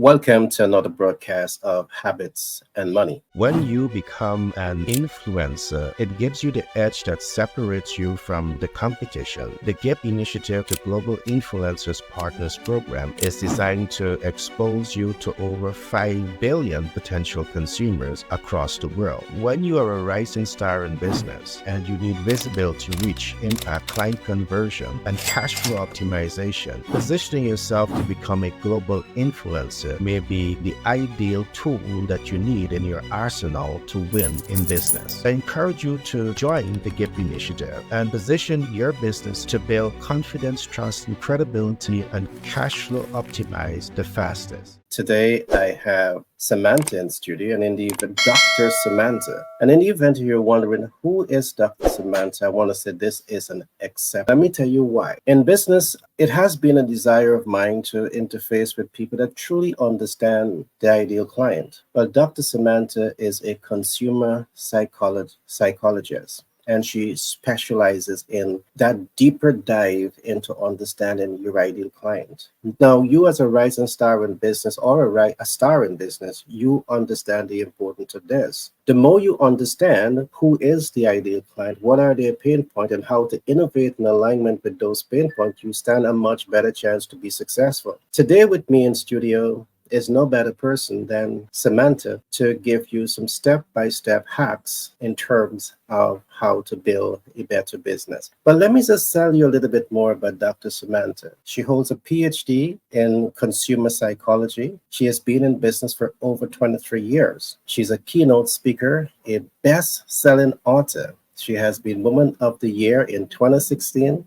Welcome to another broadcast of Habits and Money. When you become an influencer, it gives you the edge that separates you from the competition. The GIP initiative, the Global Influencers Partners Program, is designed to expose you to over 5 billion potential consumers across the world. When you are a rising star in business and you need visibility, reach, impact, client conversion, and cash flow optimization, positioning yourself to become a global influencer may be the ideal tool that you need in your arsenal to win in business. I encourage you to join the GIP initiative and position your business to build confidence, trust, and credibility and cash flow optimize the fastest. Today, I have Samantha in studio, and indeed, Dr. Samantha. And in the event you're wondering who is Dr. Samantha, I want to say this is an exception. Let me tell you why. In business, it has been a desire of mine to interface with people that truly understand the ideal client. Well, Dr. Samantha is a consumer psychologist. And she specializes in that deeper dive into understanding your ideal client. Now, you as a rising star in business or a star in business, you understand the importance of this. The more you understand who is the ideal client, what are their pain points, and how to innovate in alignment with those pain points, you stand a much better chance to be successful. Today with me in studio is no better person than Samantha to give you some step-by-step hacks in terms of how to build a better business. But let me just tell you a little bit more about Dr. Samantha. She holds a PhD in consumer psychology. She has been in business for over 23 years. She's a keynote speaker, a best-selling author. She has been Woman of the Year in 2016.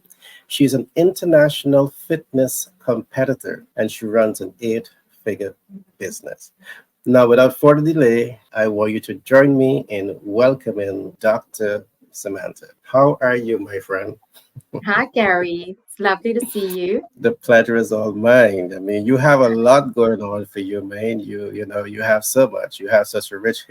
She's an international fitness competitor, and she runs an 8-figure business. Now, without further delay, I want you to join me in welcoming Dr. Samantha. How are you, my friend? Hi, Gary. It's lovely to see you. The pleasure is all mine. I mean, you have a lot going on for you, man. You have so much. You have such a rich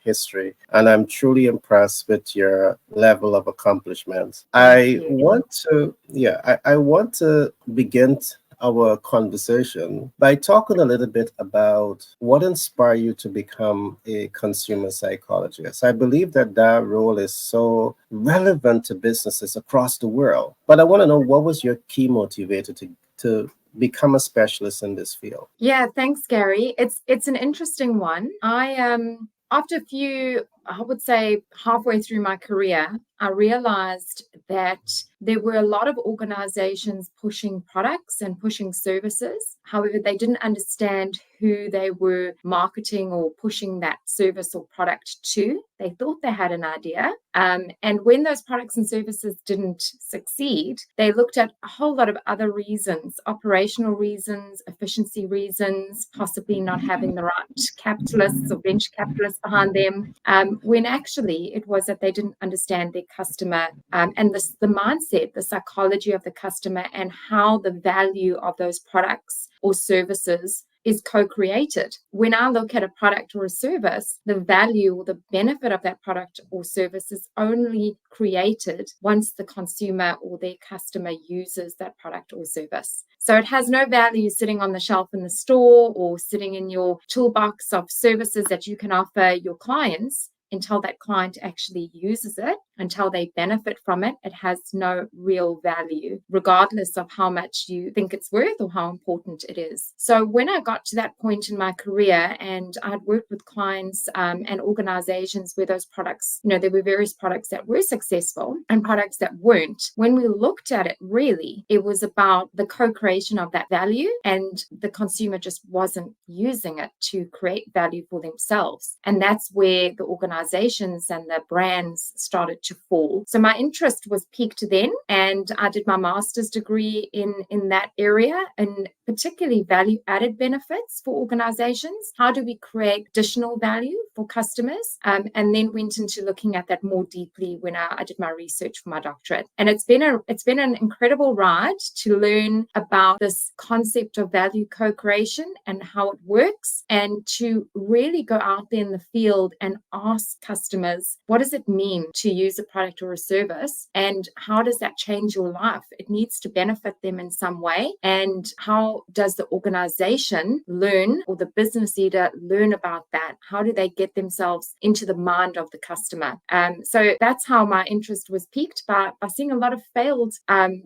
history, and I'm truly impressed with your level of accomplishments. I want to begin our conversation by talking a little bit about what inspired you to become a consumer psychologist. I believe that role is so relevant to businesses across the world. But I want to know, what was your key motivator to become a specialist in this field? Yeah, thanks, Gary. It's an interesting one. After a few, I would say halfway through my career, I realized that there were a lot of organizations pushing products and pushing services. However, they didn't understand who they were marketing or pushing that service or product to. They thought they had an idea. And when those products and services didn't succeed, they looked at a whole lot of other reasons, operational reasons, efficiency reasons, possibly not having the right capitalists or venture capitalists behind them, when actually it was that they didn't understand their customer and the mindset, the psychology of the customer, and how the value of those products or services is co-created. When I look at a product or a service, the value or the benefit of that product or service is only created once the consumer or their customer uses that product or service. So it has no value sitting on the shelf in the store or sitting in your toolbox of services that you can offer your clients until that client actually uses it, until they benefit from it. It has no real value, regardless of how much you think it's worth or how important it is. So when I got to that point in my career and I'd worked with clients and organizations where those products, there were various products that were successful and products that weren't. When we looked at it, really, it was about the co-creation of that value, and the consumer just wasn't using it to create value for themselves. And that's where the organizations and the brands started to fall. So my interest was piqued then, and I did my master's degree in that area, and particularly value-added benefits for organizations. How do we create additional value for customers? And then went into looking at that more deeply when I did my research for my doctorate. And it's been an incredible ride to learn about this concept of value co-creation and how it works, and to really go out there in the field and ask those customers, what does it mean to use a product or a service, and how does that change your life? It needs to benefit them in some way. And how does the organization learn, or the business leader learn about that? How do they get themselves into the mind of the customer? So that's how my interest was piqued by seeing a lot of failed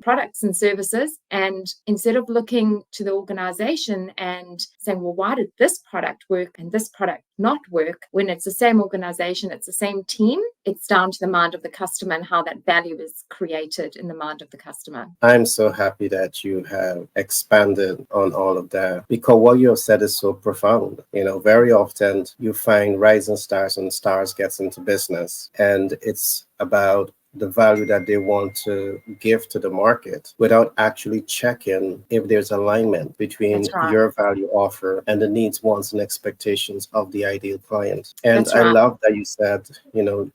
products and services. And instead of looking to the organization and saying, well, why did this product work and this product not work, when it's the same organization, it's the same team, it's down to the mind of the customer and how that value is created in the mind of the customer. I'm so happy that you have expanded on all of that, because what you have said is so profound. Very often you find rising stars and stars gets into business, and it's about the value that they want to give to the market without actually checking if there's alignment between your value offer and the needs, wants, and expectations of the ideal client. And I love that you said,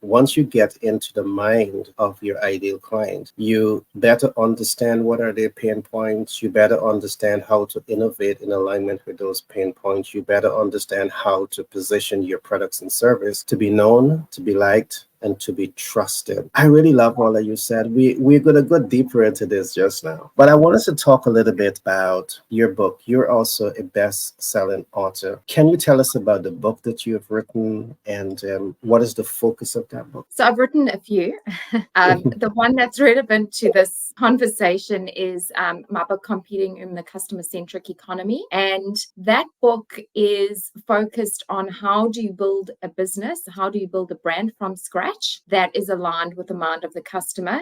once you get into the mind of your ideal client, you better understand what are their pain points. You better understand how to innovate in alignment with those pain points. You better understand how to position your products and service to be known, to be liked, and to be trusted. I really love all that you said. We're going to go deeper into this just now. But I want us to talk a little bit about your book. You're also a best-selling author. Can you tell us about the book that you have written, and what is the focus of that book? So I've written a few. The one that's relevant to this conversation is my book, Competing in the Customer-Centric Economy. And that book is focused on how do you build a business, how do you build a brand from scratch that is aligned with the mind of the customer,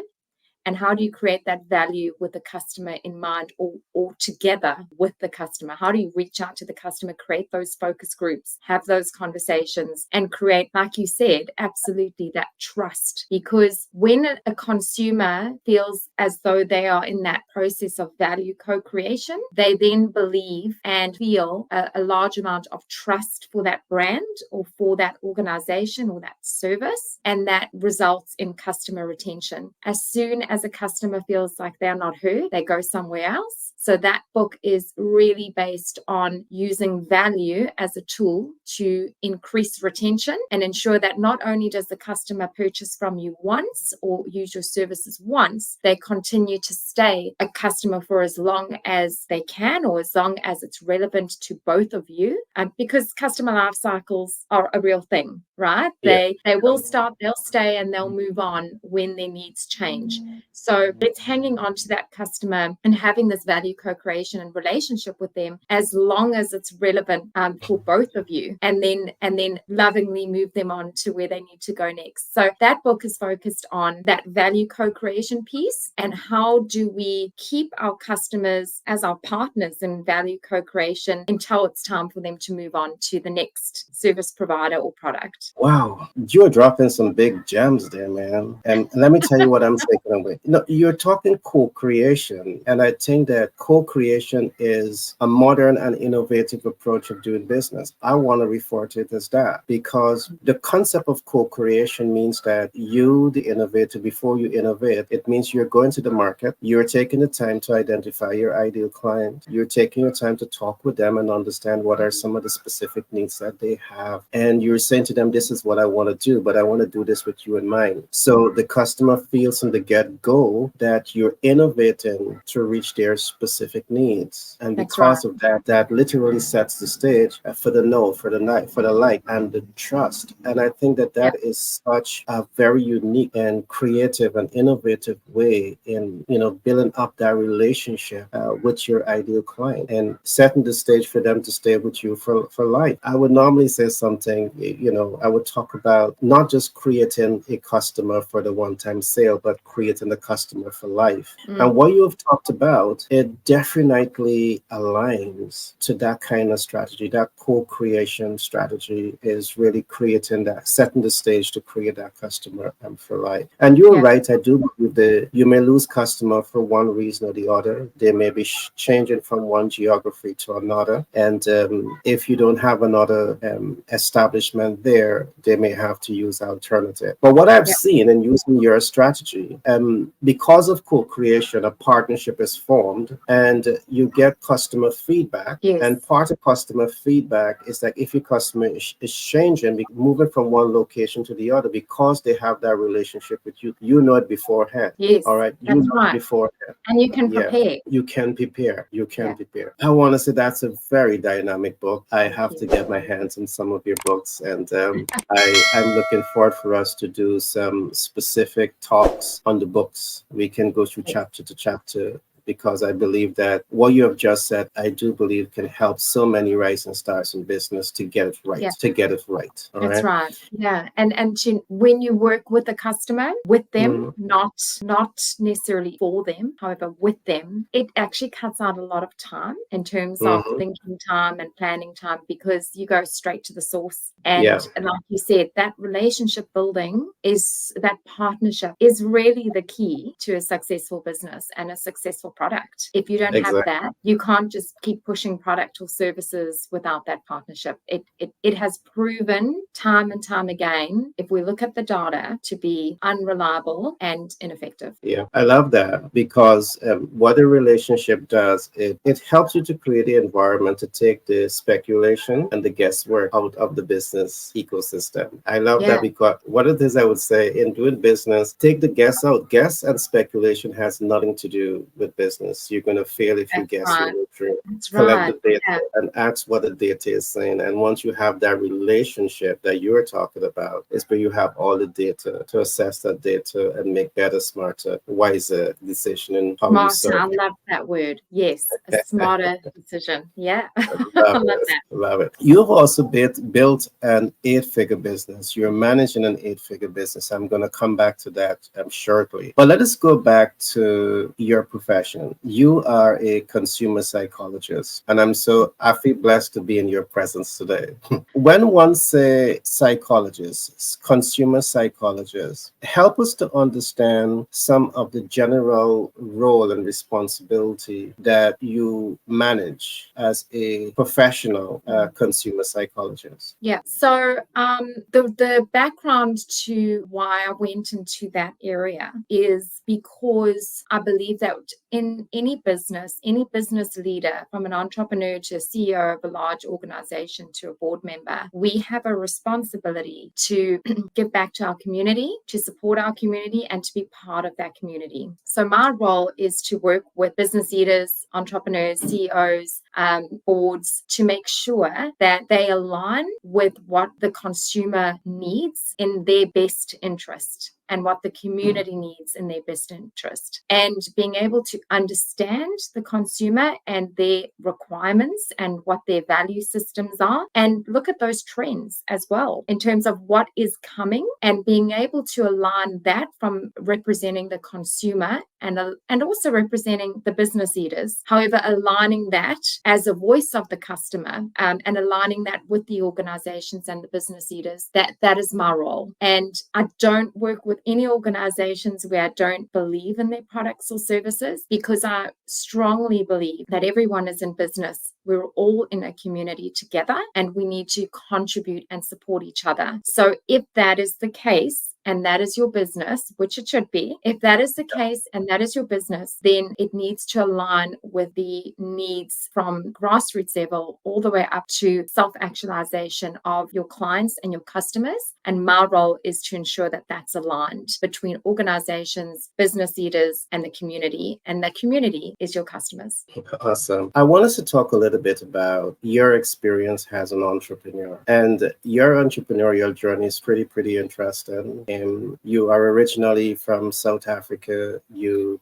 and how do you create that value with the customer in mind, or together with the customer? How do you reach out to the customer, create those focus groups, have those conversations, and create, like you said, absolutely that trust? Because when a consumer feels as though they are in that process of value co-creation, they then believe and feel a large amount of trust for that brand or for that organization or that service, and that results in customer retention. As soon as a customer feels like they're not heard, they go somewhere else. So that book is really based on using value as a tool to increase retention and ensure that not only does the customer purchase from you once or use your services once, they continue to stay a customer for as long as they can, or as long as it's relevant to both of you, because customer life cycles are a real thing, right? They will start, they'll stay, and they'll move on when their needs change. So it's hanging on to that customer and having this value co-creation and relationship with them as long as it's relevant for both of you, and then lovingly move them on to where they need to go next. So that book is focused on that value co-creation piece, and how do we keep our customers as our partners in value co-creation until it's time for them to move on to the next service provider or product. Wow, you're dropping some big gems there, man. And let me tell you what I'm taking away. You're talking co-creation, and I think that co-creation is a modern and innovative approach of doing business. I want to refer to it as that, because the concept of co-creation means that you, the innovator, before you innovate, it means you're going to the market, you're taking the time to identify your ideal client, you're taking your time to talk with them and understand what are some of the specific needs that they have, and you're saying to them, this is what I want to do, but I want to do this with you in mind. So the customer feels from the get-go that you're innovating to reach their specific needs. And because of that, that literally sets the stage for the know, for the night, for the like, and the trust. And I think that is such a very unique and creative and innovative way in, building up that relationship with your ideal client and setting the stage for them to stay with you for life. I would normally say something, I would talk about not just creating a customer for the one-time sale, but creating the customer for life. And what you have talked about, it definitely aligns to that kind of strategy. That co-creation strategy is really creating that, setting the stage to create that customer for life. And you're right, I do believe that you may lose customer for one reason or the other. They may be changing from one geography to another. And if you don't have another establishment there, they may have to use alternative. But what I've seen in using your strategy, because of co-creation, a partnership is formed and you get customer feedback. Yes. And part of customer feedback is that if your customer is changing, moving from one location to the other, because they have that relationship with you, you know it beforehand. Yes. All right. You That's know right. beforehand. And you can Yeah. prepare. You can prepare. You can Yeah. prepare. I want to say that's a very dynamic book. I have you. to get my hands on some of your books, and I'm looking forward for us to do some specific talks on the books. We can go through chapter to chapter, because I believe that what you have just said, I do believe can help so many rising stars in business to get it right. Yeah. To get it right. All That's right. right. Yeah. And when you work with a customer, with them, not necessarily for them, however, with them, it actually cuts out a lot of time in terms of thinking time and planning time, because you go straight to the source. And Yeah. like you said, that relationship building is, that partnership is really the key to a successful business and a successful product. If you don't have Exactly. that, you can't just keep pushing product or services without that partnership. It has proven time and time again, if we look at the data, to be unreliable and ineffective. Yeah, I love that, because what a relationship does, it helps you to create the environment to take the speculation and the guesswork out of the business ecosystem. I love that, because one of the things I would say in doing business, take the guess out. Guess and speculation has nothing to do with business. You're going to fail if you guess really true. That's Collect right. the data and ask what the data is saying. And once you have that relationship that you're talking about, is where you have all the data to assess that data and make better, smarter, wiser decision in how you serve. I love that word. Yes, a smarter decision. Yeah. Love it. Love it. You've also built an 8-figure business. You're managing an 8-figure business. I'm going to come back to that shortly. But let us go back to your profession. You are a consumer psychologist, and I feel blessed to be in your presence today. When one say psychologists, consumer psychologists, help us to understand some of the general role and responsibility that you manage as a professional consumer psychologist. Yeah. So the background to why I went into that area is because I believe that in any business leader, from an entrepreneur to a CEO of a large organization to a board member, we have a responsibility to give back to our community, to support our community, and to be part of that community. So my role is to work with business leaders, entrepreneurs, CEOs, boards, to make sure that they align with what the consumer needs in their best interest, and what the community needs in their best interest, and being able to understand the consumer and their requirements and what their value systems are, and look at those trends as well in terms of what is coming, and being able to align that from representing the consumer and also representing the business leaders. However, aligning that as a voice of the customer, and aligning that with the organizations and the business leaders, that is my role. And I don't work with any organizations where I don't believe in their products or services, because I strongly believe that everyone is in business. We're all in a community together, and we need to contribute and support each other. So if that is the case, and that is your business, which it should be, if that is the case and that is your business, then it needs to align with the needs from grassroots level all the way up to self-actualization of your clients and your customers. And my role is to ensure that that's aligned between organizations, business leaders, and the community. And the community is your customers. Awesome. I want us to talk a little bit about your experience as an entrepreneur. And your entrepreneurial journey is pretty interesting. You are originally from South Africa.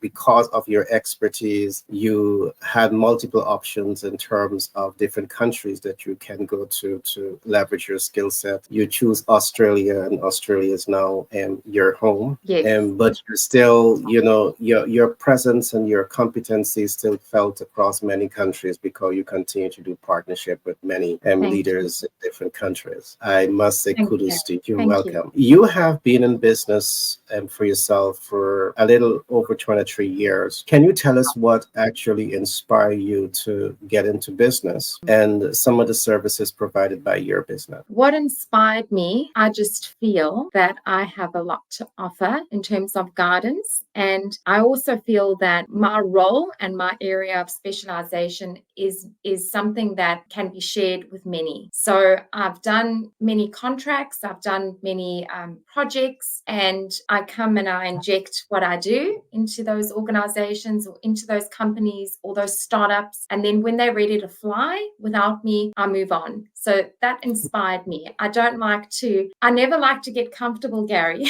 Because of your expertise, you had multiple options in terms of different countries that you can go to leverage your skill set. You choose Australia, and Australia is now your home. Yes. But you're still, your presence and your competency still felt across many countries, because you continue to do partnership with many leaders in different countries. I must say kudos to you. You're welcome. You have been in business for yourself for a little over 23 years. Can you tell us what actually inspired you to get into business and some of the services provided by your business? What inspired me? I just feel that I have a lot to offer in terms of guidance. And I also feel that my role and my area of specialization is something that can be shared with many. So I've done many contracts, I've done many projects, and I come and I inject what I do into those organizations or into those companies or those startups. And then when they're ready to fly without me, I move on. So that inspired me. I never like to get comfortable, Gary.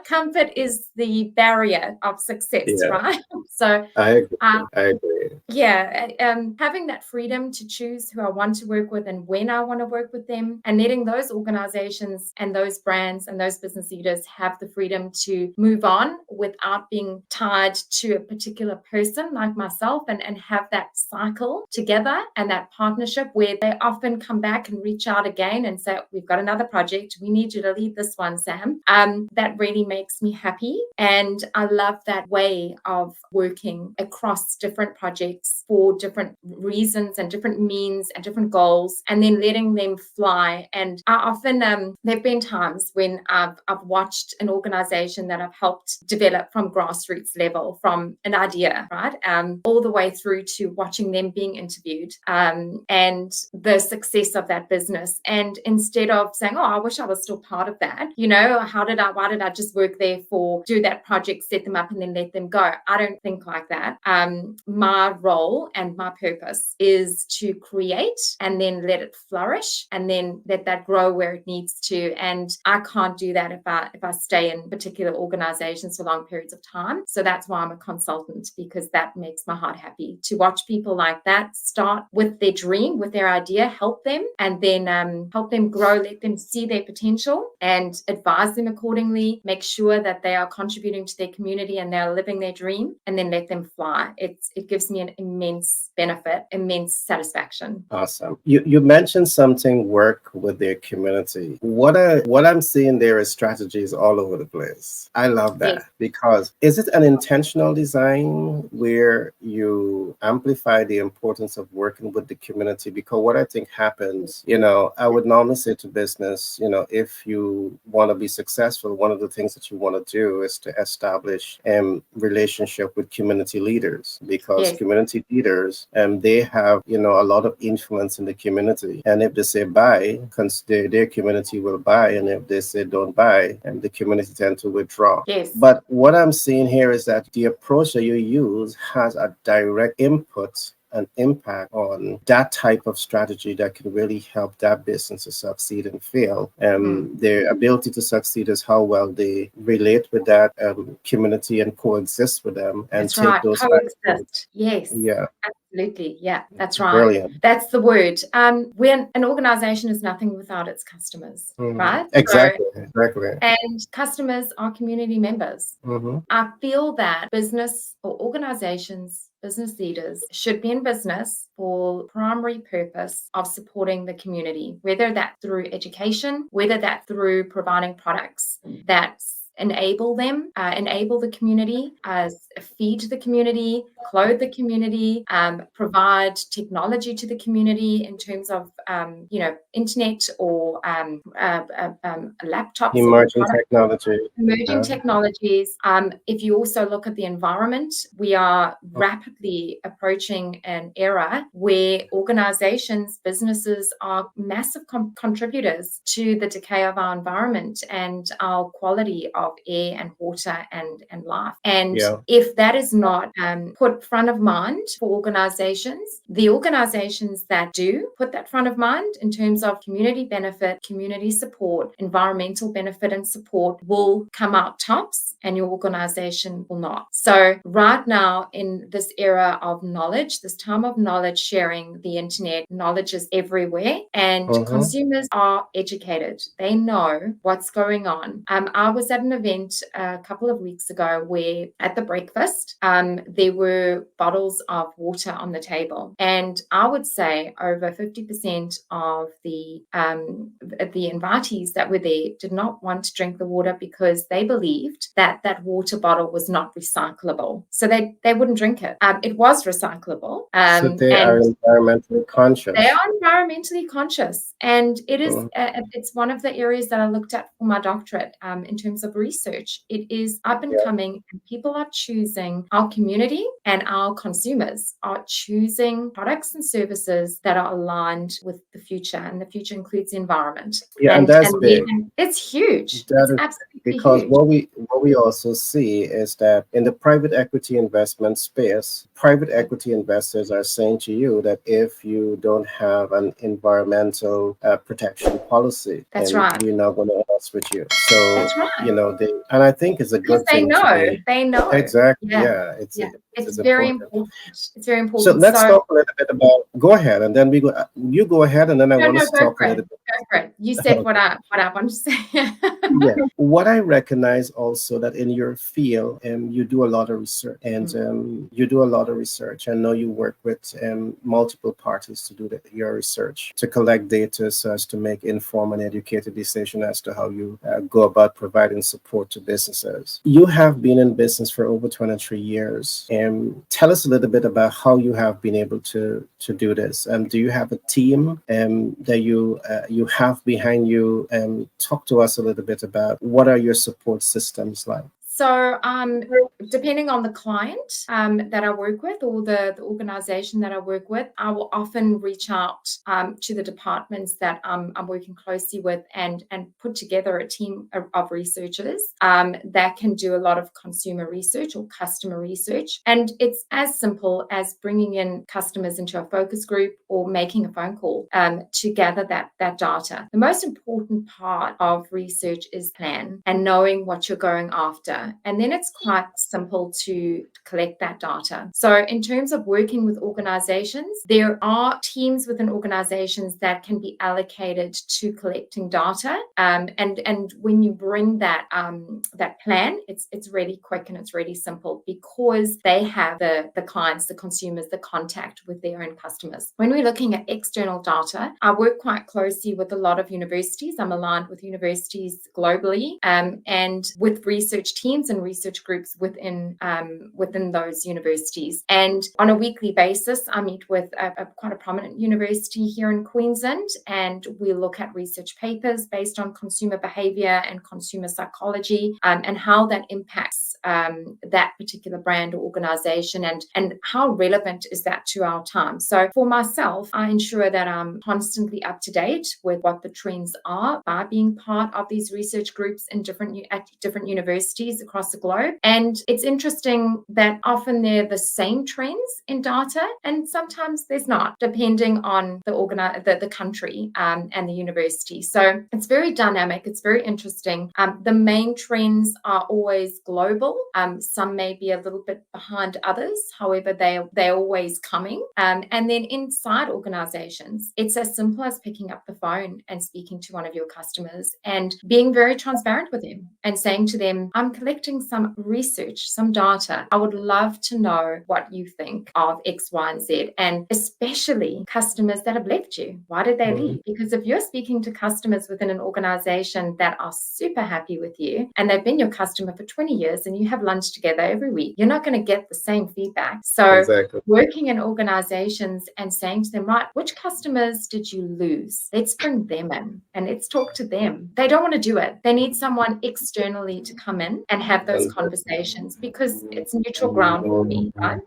Comfort is the barrier of success, Yeah, right? So I agree. uh, I agree. yeah, having that freedom to choose who I want to work with and when I want to work with them, and letting those organizations and those brands and those business leaders have the freedom to move on without being tied to a particular person like myself, and have that cycle together and that partnership where they often come back and reach out again and say, we've got another project, we need you to lead this one, Sam. That really makes me happy. And I love that way of working across different projects for different reasons and different means and different goals, and then letting them fly. And I often, there have been times when I've watched an organization that I've helped develop from grassroots level, from an idea, right, all the way through to watching them being interviewed, and the success of that business. And instead of saying, oh, I wish I was still part of that, why did I just work there do that project, set them up, and then let them go? I don't think like that. My role and my purpose is to create and then let it flourish and then let that grow where it needs to. And I can't do that if I stay in particular organizations for long periods of time. So that's why I'm a consultant, because that makes my heart happy to watch people like that start with their dream, with their idea, help them, and then help them grow, let them see their potential and advise them accordingly, make sure that they are contributing to their community and they're living their dream, and then let them fly. It gives me an immense benefit, immense satisfaction. Awesome. You mentioned something, work with their community. What I'm seeing there is strategies all over the place. I love that. Yes. Because is it an intentional design where you amplify the importance of working with the community? Because what I think happens, I would normally say to business, if you want to be successful, one of the things that you want to do is to establish relationship with community leaders, because Yes. community leaders, they have, a lot of influence in the community. And if they say buy, their community will buy. And if they say don't buy, and the community tend to withdraw. Yes. But what I'm seeing here is that the approach that you use has a direct input an impact on that type of strategy that can really help that business to succeed and fail. Their ability to succeed is how well they relate with that community and coexist with them and That's take right. those Coexist. Yes. Yeah, Absolutely. Yeah, that's right. brilliant. That's the word. When an organization is nothing without its customers, right? Exactly. Exactly. And customers are community members. I feel that business or organizations, business leaders should be in business for primary purpose of supporting the community, whether that's through education, whether that's through providing products that enable the community, feed the community, clothe the community, provide technology to the community in terms of internet or laptops, Emerging technology. emerging technologies. If you also look at the environment, we are rapidly approaching an era where organizations, businesses are massive contributors to the decay of our environment and our quality of air and water and life. And if that is not put front of mind for organizations, the organizations that do put that front of mind in terms of community benefit, community support, environmental benefit and support will come out tops, and your organization will not. So right now, in this era of knowledge, this time of knowledge sharing, the internet, knowledge is everywhere, and consumers are educated. They know what's going on. I was at an an event a couple of weeks ago where at the breakfast, there were bottles of water on the table. And I would say over 50% of the invitees that were there did not want to drink the water because they believed that that water bottle was not recyclable. So they wouldn't drink it. It was recyclable. So they And are environmentally conscious. they are environmentally conscious, and it is it's one of the areas that I looked at for my doctorate in terms of research. It is up and coming, and people are choosing, our community and our consumers are choosing products and services that are aligned with the future, and the future includes the environment. Yeah, and that's big. It's huge. That It's is absolutely because huge. what we also see is that in the private equity investment space, private equity investors are saying to you that if you don't have an environmental protection policy, That's then right. we're not going to mess with you. So That's right. and I think it's a Because good thing to be. they know. Exactly. Yeah. Yeah, It's it's very important. important. It's very So important. let's talk a little bit about. Go ahead, and then you go ahead, and then I want us to Go talk a for little it. bit. Go for it. You said what I want to say. Yeah. What I recognize also that in your field, you do a lot of research, and you do a lot of research. I know you work with multiple parties to do your research, to collect data so as to make informed and educated decision as to how you go about providing support to businesses. You have been in business for over 23 years. Tell us a little bit about how you have been able to do this. Do you have a team that you have behind you? Talk to us a little bit about what are your support systems like? So, depending on the client that I work with, or the organization that I work with, I will often reach out to the departments that I'm working closely with, and put together a team of researchers that can do a lot of consumer research or customer research. And it's as simple as bringing in customers into a focus group or making a phone call to gather that data. The most important part of research is plan and knowing what you're going after. And then it's quite simple to collect that data. So in terms of working with organizations, there are teams within organizations that can be allocated to collecting data. And when you bring that plan, it's really quick and it's really simple because they have the clients, the consumers, the contact with their own customers. When we're looking at external data, I work quite closely with a lot of universities. I'm aligned with universities globally and with research teams and research groups within those universities. And on a weekly basis, I meet with quite a prominent university here in Queensland, and we look at research papers based on consumer behavior and consumer psychology, and how that impacts that particular brand or organization, and how relevant is that to our time. So for myself, I ensure that I'm constantly up to date with what the trends are by being part of these research groups in different universities across the globe. And it's interesting that often they're the same trends in data, and sometimes there's not, depending on the country and the university. So it's very dynamic. It's very interesting. The main trends are always global. Some may be a little bit behind others. However, they're always coming. And then inside organizations, it's as simple as picking up the phone and speaking to one of your customers and being very transparent with them and saying to them, I'm collecting some research, some data. I would love to know what you think of X, Y, and Z, and especially customers that have left you. Why did they leave? Because if you're speaking to customers within an organization that are super happy with you and they've been your customer for 20 years and you have lunch together every week, you're not going to get the same feedback. So Exactly. Working in organizations and saying to them, right, which customers did you lose? Let's bring them in and let's talk to them. They don't want to do it. They need someone externally to come in and have those conversations because it's neutral ground for me, right?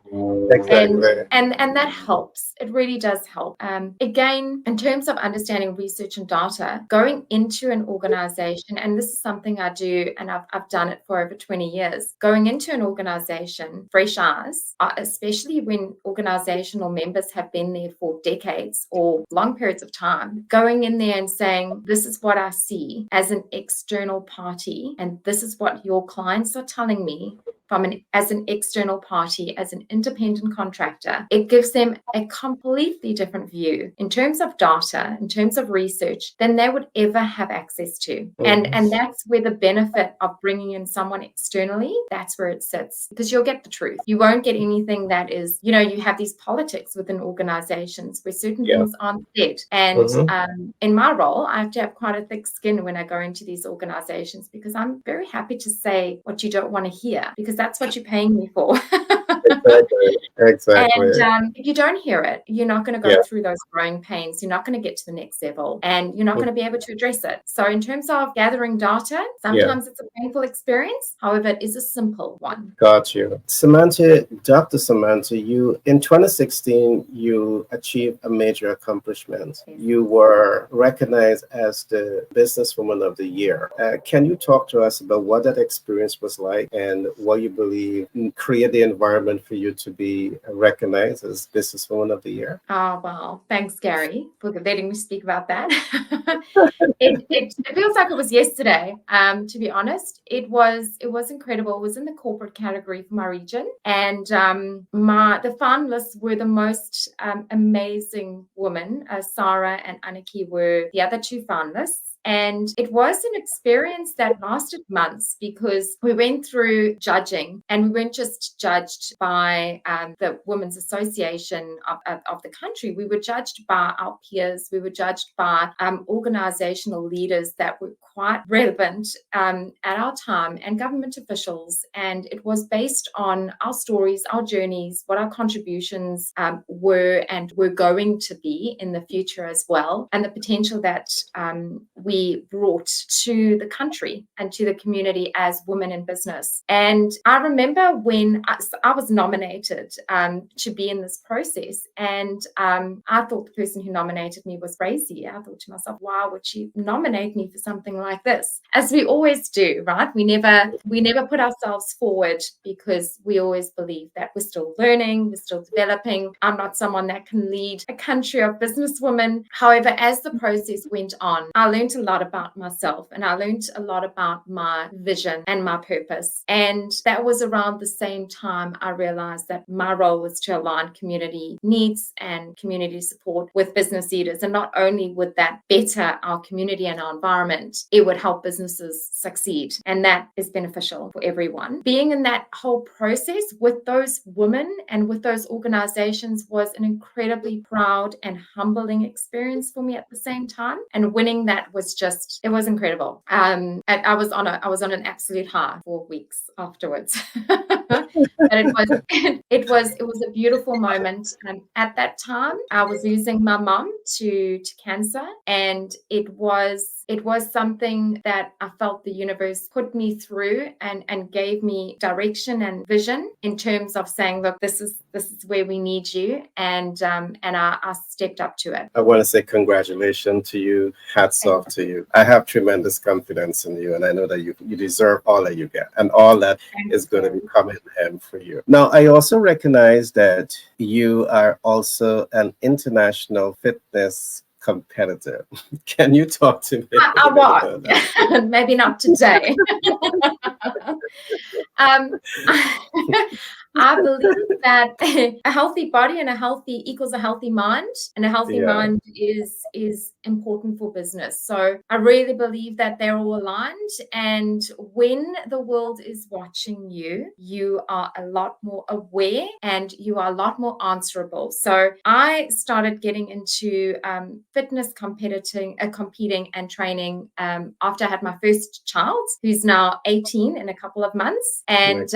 Exactly. And that helps. It really does help. Again, in terms of understanding research and data, going into an organization, and this is something I do, and I've done it for over 20 years, going into an organization, fresh eyes, especially when organizational members have been there for decades or long periods of time, going in there and saying, this is what I see as an external party, and this is what your clients are telling me as an external party, as an independent contractor, it gives them a completely different view in terms of data, in terms of research, than they would ever have access to. And that's where the benefit of bringing in someone externally, that's where it sits, because you'll get the truth. You won't get anything that is, you have these politics within organizations where certain things aren't said. And in my role, I have to have quite a thick skin when I go into these organizations, because I'm very happy to say what you don't want to hear, because that's what you're paying me for. Exactly. And if you don't hear it, you're not going to go through those growing pains. You're not going to get to the next level, and you're not going to be able to address it. So in terms of gathering data, sometimes it's a painful experience. However, it is a simple one. Got you. Samantha, Dr. Samantha, in 2016, you achieved a major accomplishment. You were recognized as the Businesswoman of the Year. Can you talk to us about what that experience was like and what you believe created the environment for you to be recognized as Businesswoman of the Year? Oh, wow. Thanks, Gary, for letting me speak about that. It feels like it was yesterday. To be honest, it was incredible. It was in the corporate category for my region, and the finalists were the most amazing women. Sarah and Aniki were the other two finalists. And it was an experience that lasted months, because we went through judging, and we weren't just judged by the Women's Association of the country. We were judged by our peers. We were judged by organizational leaders that were quite relevant at our time, and government officials. And it was based on our stories, our journeys, what our contributions were and were going to be in the future as well, and the potential that we brought to the country and to the community as women in business. And I remember when I was nominated to be in this process, and I thought the person who nominated me was crazy. I thought to myself, why would she nominate me for something like this? As we always do, right? We never put ourselves forward, because we always believe that we're still learning, we're still developing. I'm not someone that can lead a country of businesswomen. However, as the process went on, I learned a lot about myself, and I learned a lot about my vision and my purpose. And that was around the same time I realized that my role was to align community needs and community support with business leaders. And not only would that better our community and our environment, it would help businesses succeed. And that is beneficial for everyone. Being in that whole process with those women and with those organizations was an incredibly proud and humbling experience for me at the same time. And winning that was it was incredible. And I was on an absolute high for weeks afterwards. But it was a beautiful moment. At that time, I was losing my mum to cancer, and it was something that I felt the universe put me through and gave me direction and vision in terms of saying, look, this is where we need you, and I stepped up to it. I want to say congratulations to you. Hats off to you. I have tremendous confidence in you, and I know that you deserve all that you get, and all that is going to be coming in for you. Now, I also recognize that you are also an international fitness competitor. Can you talk to me? I was. Maybe not today. I believe that a healthy body and equals a healthy mind, and a healthy mind is important for business. So I really believe that they're all aligned. And when the world is watching you, you are a lot more aware and you are a lot more answerable. So I started getting into fitness competing and training after I had my first child, who's now 18 in a couple of months. And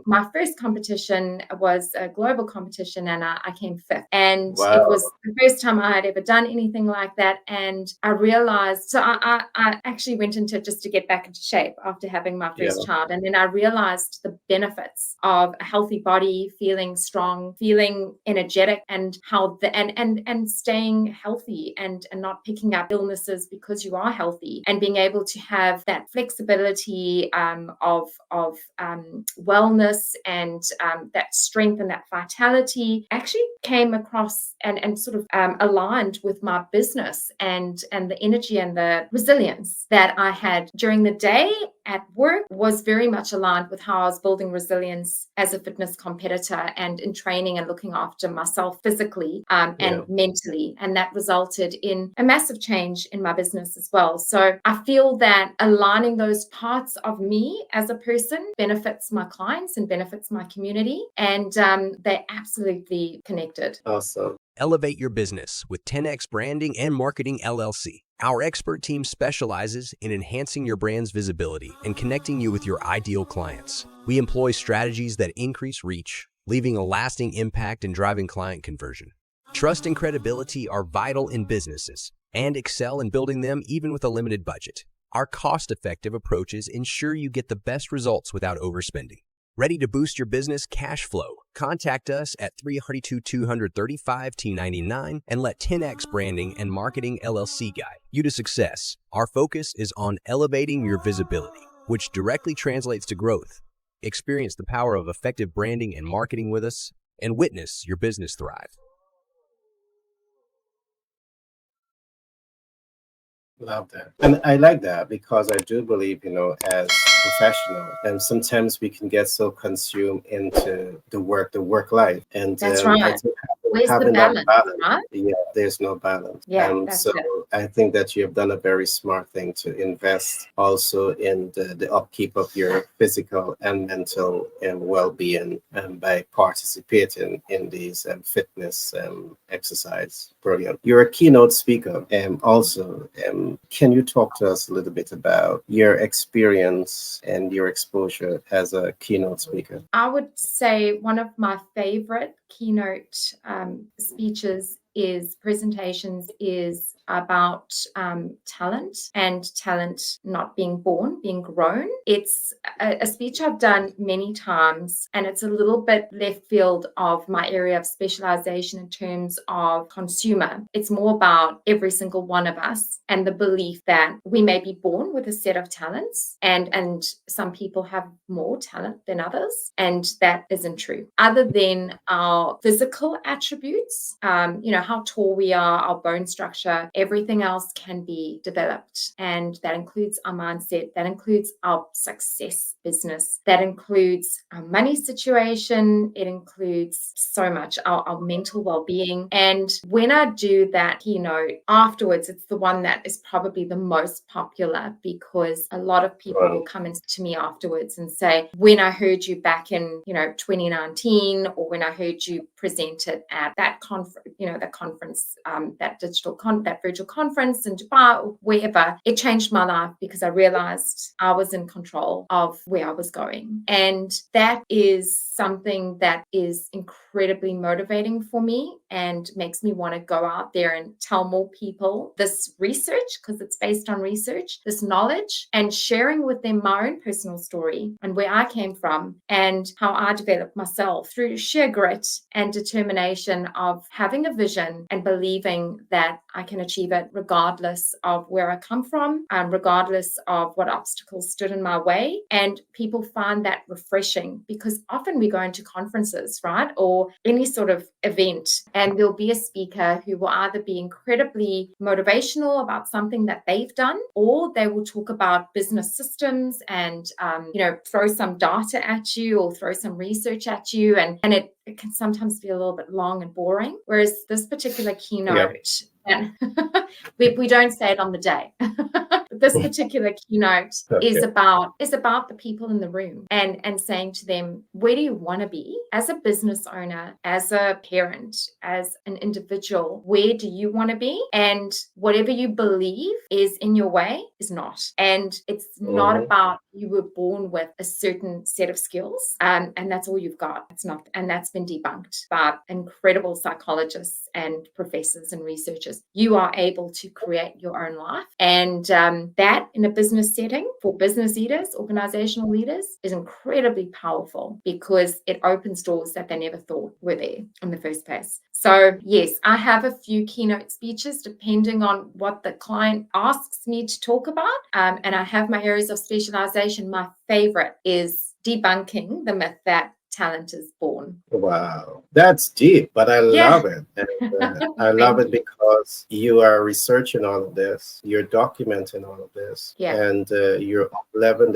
my first competition was a global competition, and I came fifth. And it was the first time I had ever done anything like that. And I realized, so I actually went into it just to get back into shape after having my first child. And then I realized the benefits of a healthy body, feeling strong, feeling energetic, and how and staying healthy and not picking up illnesses because you are healthy, and being able to have that flexibility wellness and that strength and that vitality actually came across and sort of aligned with my business and the energy and the resilience that I had during the day at work was very much aligned with how I was building resilience as a fitness competitor and in training and looking after myself physically and mentally. And that resulted in a massive change in my business as well. So I feel that aligning those parts of me as a person benefits my clients and benefits my community. And they're absolutely connected. Awesome. Elevate your business with 10X Branding and Marketing LLC. Our expert team specializes in enhancing your brand's visibility and connecting you with your ideal clients. We employ strategies that increase reach, leaving a lasting impact and driving client conversion. Trust and credibility are vital in businesses and excel in building them even with a limited budget. Our cost-effective approaches ensure you get the best results without overspending. Ready to boost your business cash flow? Contact us at 332-235-T99 and let 10X Branding and Marketing LLC guide you to success. Our focus is on elevating your visibility, which directly translates to growth. Experience the power of effective branding and marketing with us and witness your business thrive. Love that. And I like that because I do believe, as professional, and sometimes we can get so consumed into the work life. And That's I right. think Where's the having that balance, balance, right? there's no balance. Yeah, that's So it. I think that you have done a very smart thing to invest also in the upkeep of your physical and mental well-being by participating in these fitness exercise. Brilliant. You're a keynote speaker. Also, can you talk to us a little bit about your experience and your exposure as a keynote speaker? I would say one of my favorite keynote presentations is about talent and talent not being born, being grown. It's a speech I've done many times, and it's a little bit left field of my area of specialization in terms of consumer. It's more about every single one of us and the belief that we may be born with a set of talents, and some people have more talent than others, and that isn't true. Other than our physical attributes, how tall we are, our bone structure, everything else can be developed. And that includes our mindset, that includes our success business, that includes our money situation, it includes so much, our mental well-being. And when I do that keynote afterwards, it's the one that is probably the most popular because a lot of people will come to me afterwards and say, when I heard you back in 2019, or when I heard you presented at that conference, that virtual conference in Dubai, or wherever, it changed my life because I realized I was in control of where I was going. And that is something that is incredibly motivating for me and makes me want to go out there and tell more people this research, because it's based on research, this knowledge, and sharing with them my own personal story and where I came from and how I developed myself through sheer grit and determination of having a vision and believing that I can achieve it regardless of where I come from, regardless of what obstacles stood in my way. And people find that refreshing because often we go into conferences, right, or any sort of event, and there'll be a speaker who will either be incredibly motivational about something that they've done, or they will talk about business systems and throw some data at you or throw some research at you, and it can sometimes be a little bit long and boring. Whereas this particular keynote, we don't say it on the day. This particular keynote is about the people in the room and saying to them, where do you want to be as a business owner, as a parent, as an individual? Where do you want to be? And whatever you believe is in your way is not. And it's not about you were born with a certain set of skills and that's all you've got. It's not. And that's been debunked by incredible psychologists and professors and researchers. You are able to create your own life. And that in a business setting for business leaders, organizational leaders, is incredibly powerful because it opens doors that they never thought were there in the first place. So yes, I have a few keynote speeches depending on what the client asks me to talk about. And I have my areas of specialization. My favorite is debunking the myth that talent is born. Wow, that's deep, but I Yeah. love it. And I love it because you are researching all of this, you're documenting all of this, Yeah. and you're up leveling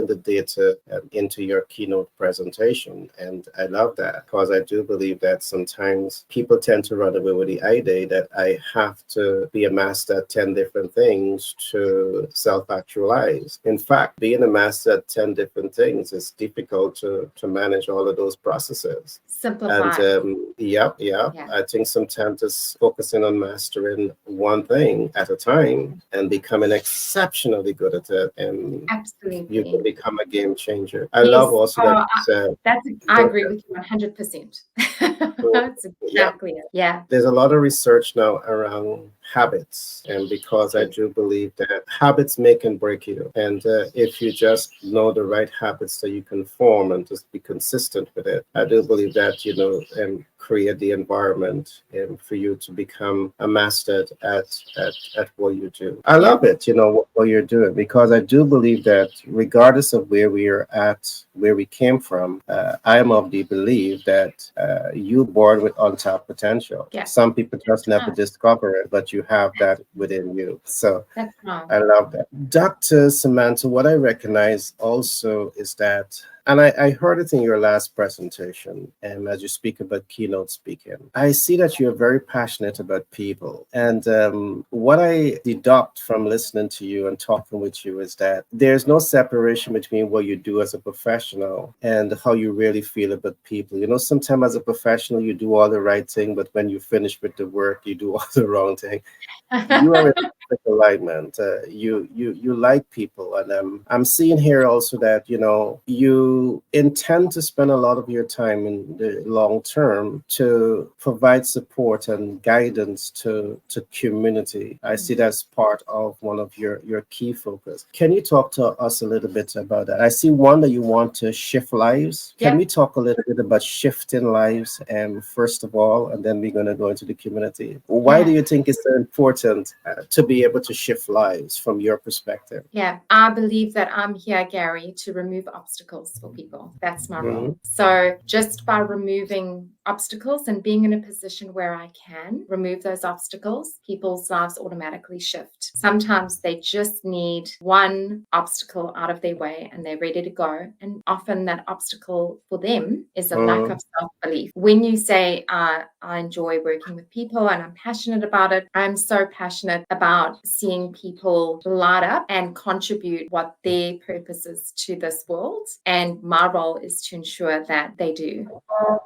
the data into your keynote presentation. And I love that because I do believe that sometimes people tend to run away with the idea that I have to be a master at 10 different things to self-actualize. In fact, being a master at 10 different things is difficult to manage all of those processes. Simplify. And yeah, I think sometimes just focusing on mastering one thing at a time and becoming exceptionally good at it, and Absolutely. you can become a game changer. I Yes. love also that I agree with you 100%. That's exactly it. Yeah. There's a lot of research now around habits, and because I do believe that habits make and break you, and if you just know the right habits that you can form and just be consistent with it, I do believe that create the environment for you to become a master at what you do. I love it, what you're doing, because I do believe that regardless of where we are at, where we came from, I am of the belief that you're born with untapped potential. Yeah. Some people just never discover it, but you have that within you. So that's right. I love that. Dr. Samantha, what I recognize also is that, and I heard it in your last presentation, and as you speak about keynote speaking, I see that you're very passionate about people. And what I deduct from listening to you and talking with you is that there's no separation between what you do as a professional and how you really feel about people. Sometimes as a professional, you do all the right thing, but when you finish with the work, you do all the wrong thing. You are in perfect alignment. You like people, and I'm seeing here also that you intend to spend a lot of your time in the long term to provide support and guidance to community. I see that's part of one of your key focus. Can you talk to us a little bit about that? I see one that you want to shift lives. Can we talk a little bit about shifting lives, first of all, and then we're going to go into the community? Why do you think it's so important to be able to shift lives from your perspective? Yeah, I believe that I'm here, Gary, to remove obstacles for people. That's my role. So just by removing obstacles and being in a position where I can remove those obstacles, people's lives automatically shift. Sometimes they just need one obstacle out of their way and they're ready to go. And often that obstacle for them is a lack of self-belief. When you say, I enjoy working with people and I'm passionate about it, I'm so passionate about seeing people light up and contribute what their purpose is to this world. And my role is to ensure that they do.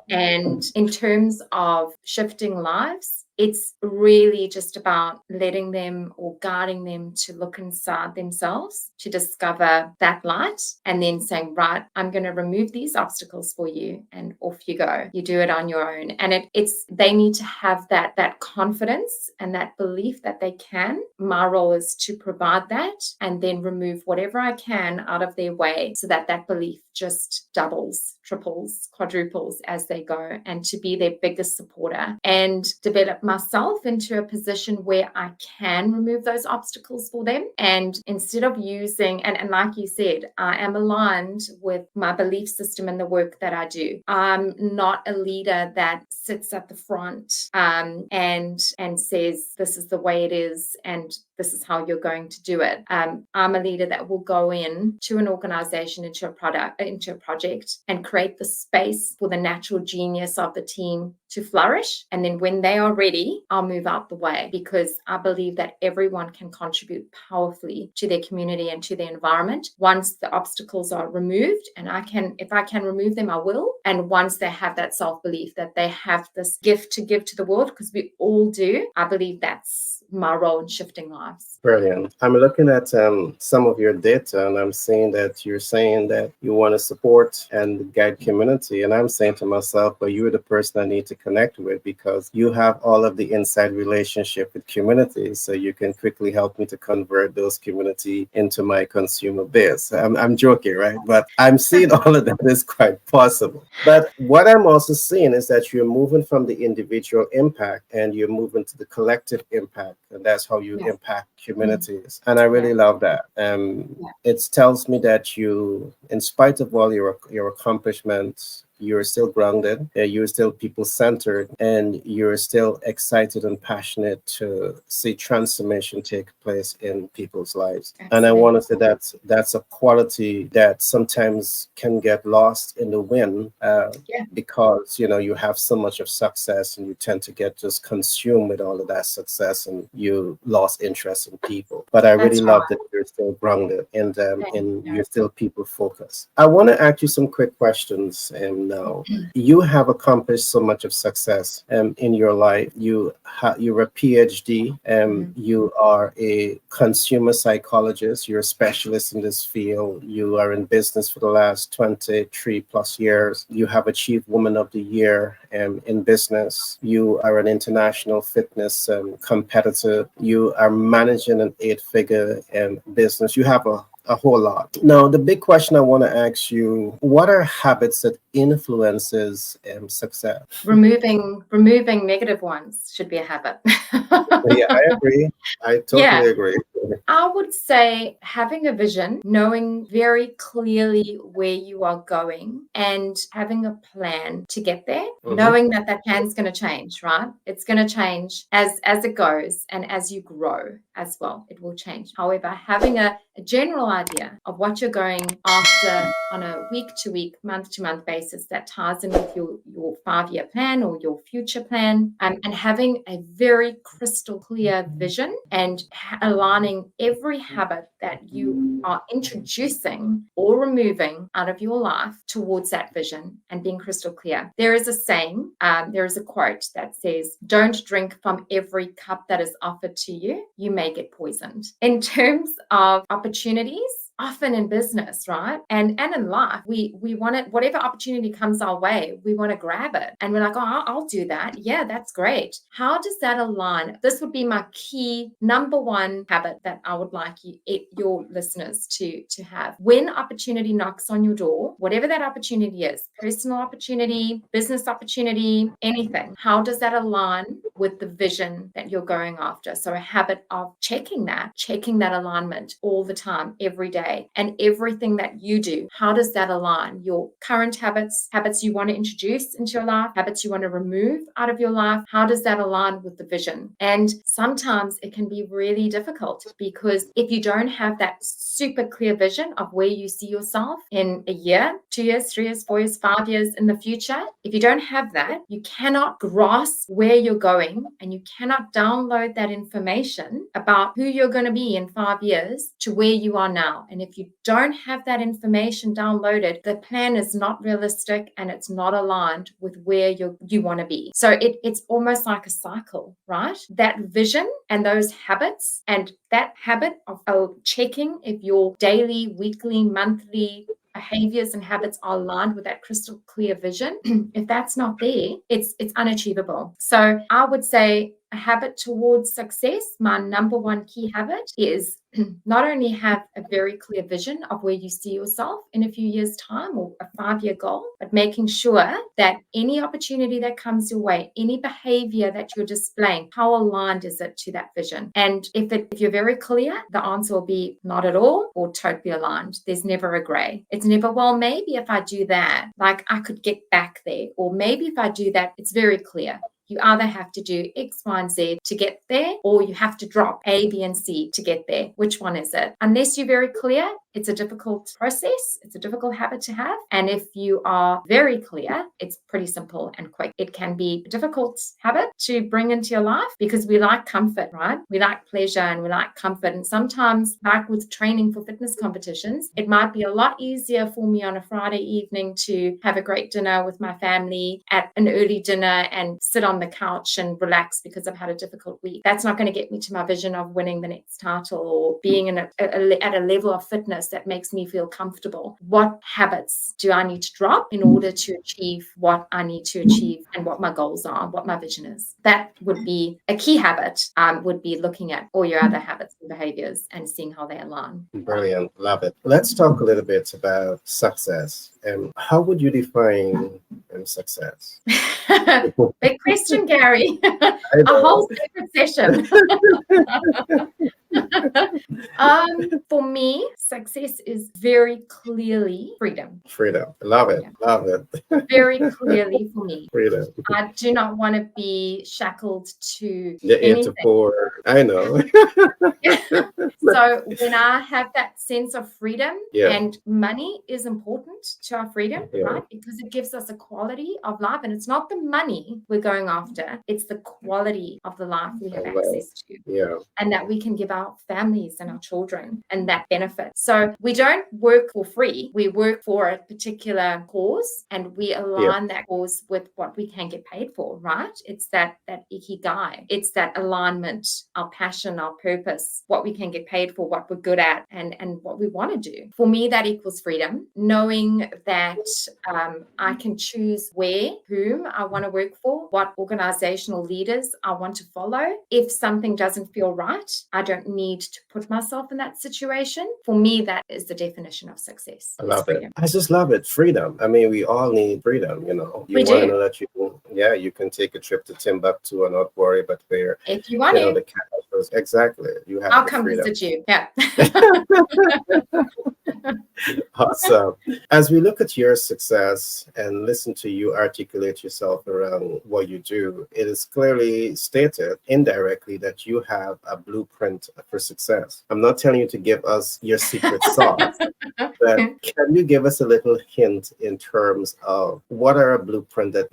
And in terms of shifting lives, it's really just about letting them or guiding them to look inside themselves to discover that light, and then saying, right, I'm going to remove these obstacles for you, and off you go. You do it on your own. And they need to have that confidence and that belief that they can. My role is to provide that and then remove whatever I can out of their way so that belief just doubles, triples, quadruples as they go, and to be their biggest supporter and develop myself into a position where I can remove those obstacles for them. And instead of using, and like you said, I am aligned with my belief system and the work that I do. I'm not a leader that sits at the front and says, this is the way it is and this is how you're going to do it. I'm a leader that will go in to an organization, into a product, into a project, and create the space for the natural genius of the team to flourish. And then when they are ready, I'll move out the way, because I believe that everyone can contribute powerfully to their community and to their environment once the obstacles are removed. And if I can remove them, I will. And once they have that self-belief that they have this gift to give to the world, because we all do, I believe that's my role in shifting lives. Brilliant. I'm looking at some of your data, and I'm seeing that you're saying that you want to support and guide community. And I'm saying to myself, well, you're the person I need to connect with, because you have all all of the inside relationship with communities, so you can quickly help me to convert those community into my consumer base. I'm joking, right? But I'm seeing all of that is quite possible. But what I'm also seeing is that you're moving from the individual impact and you're moving to the collective impact, and that's how you Yes. impact communities. And I really Yeah. love that. It tells me that you, in spite of all your accomplishments, you're still grounded, you're still people centered, and you're still excited and passionate to see transformation take place in people's lives. And I want to say that's a quality that sometimes can get lost in the wind, because you have so much of success and you tend to get just consumed with all of that success and you lost interest in people. But I really love that you're still grounded and you're still people focused. I want to ask you some quick questions. Now, you have accomplished so much of success in your life. You're a PhD, you are a consumer psychologist, you're a specialist in this field, you are in business for the last 23 plus years, you have achieved Woman of the Year in business, you are an international fitness competitor, you are managing an 8-figure business, you have a whole lot. Now, the big question I want to ask you, what are habits that influences success? Removing negative ones should be a habit. Yeah, I agree. I totally agree. I would say having a vision, knowing very clearly where you are going and having a plan to get there, knowing that plan's going to change, right? It's going to change as it goes and as you grow as well, it will change. However, having a general idea of what you're going after on a week-to-week, month-to-month basis that ties in with your 5-year plan or your future plan, and having a very crystal clear vision and aligning every habit that you are introducing or removing out of your life towards that vision and being crystal clear. There is a saying, there is a quote that says, "Don't drink from every cup that is offered to you. You may get poisoned." In terms of opportunities, often in business, right? And in life, we want it, whatever opportunity comes our way, we want to grab it. And we're like, oh, I'll do that. Yeah, that's great. How does that align? This would be my key number one habit that I would like your listeners to have. When opportunity knocks on your door, whatever that opportunity is, personal opportunity, business opportunity, anything, how does that align with the vision that you're going after? So a habit of checking that alignment all the time, every day. And everything that you do, how does that align? Your current habits you want to introduce into your life, habits you want to remove out of your life, how does that align with the vision? And sometimes it can be really difficult because if you don't have that super clear vision of where you see yourself in a year, 2 years, 3 years, 4 years, 5 years in the future, if you don't have that, you cannot grasp where you're going and you cannot download that information about who you're going to be in 5 years to where you are now. And if you don't have that information downloaded, the plan is not realistic and it's not aligned with where you want to be. So it's almost like a cycle, right? That vision and those habits and that habit of checking if your daily, weekly, monthly behaviors and habits are aligned with that crystal clear vision. If that's not there, it's unachievable. So I would say a habit towards success, my number one key habit is not only have a very clear vision of where you see yourself in a few years' time or a 5-year goal, but making sure that any opportunity that comes your way, any behavior that you're displaying, how aligned is it to that vision? And if you're very clear, the answer will be not at all or totally aligned. There's never a gray. It's never, well, maybe if I do that, like I could get back there. Or maybe if I do that, it's very clear. You either have to do X, Y, and Z to get there, or you have to drop A, B, and C to get there. Which one is it? Unless you're very clear, it's a difficult process. It's a difficult habit to have. And if you are very clear, it's pretty simple and quick. It can be a difficult habit to bring into your life because we like comfort, right? We like pleasure and we like comfort. And sometimes, like with training for fitness competitions, it might be a lot easier for me on a Friday evening to have a great dinner with my family at an early dinner and sit on the couch and relax because I've had a difficult week. That's not going to get me to my vision of winning the next title or being at a level of fitness business that makes me feel comfortable? What habits do I need to drop in order to achieve what I need to achieve and what my goals are, what my vision is? That would be a key habit, would be looking at all your other habits and behaviors and seeing how they align. Brilliant. Love it. Let's talk a little bit about success. And how would you define success? Big question, Gary. I A know. whole separate session. For me, success is very clearly freedom. Freedom. Love it. Yeah. Love it. Very clearly for me. Freedom. I do not want to be shackled to The into anything. poor. I know. So when I have that sense of freedom, Yeah. and money is important to our freedom, Yeah. right? Because it gives us a quality of life, and it's not the money we're going after, it's the quality of the life we have Oh, wow. access to, Yeah. and that we can give our families and our children, and that benefit. So we don't work for free. We work for a particular cause, and we align that cause with what we can get paid for, right? It's that ikigai. It's that alignment, our passion, our purpose, what we can get paid for, what we're good at, and what we want to do. For me, that equals freedom, knowing that I can choose where, whom I want to work for, what organizational leaders I want to follow. If something doesn't feel right, I don't need to put myself in that situation. For me, that is the definition of success. I It's love freedom. it. I just love it. Freedom. I mean, we all need freedom, you know. You We want to do. know that you can take a trip to Timbuktu and not worry about where, If you want the to, capital is. Exactly. You have I'll the come freedom. visit you. Yeah. Awesome. As we look at your success and listen to you articulate yourself around what you do, it is clearly stated indirectly that you have a blueprint for success. I'm not telling you to give us your secret sauce, but can you give us a little hint in terms of what are a blueprint that,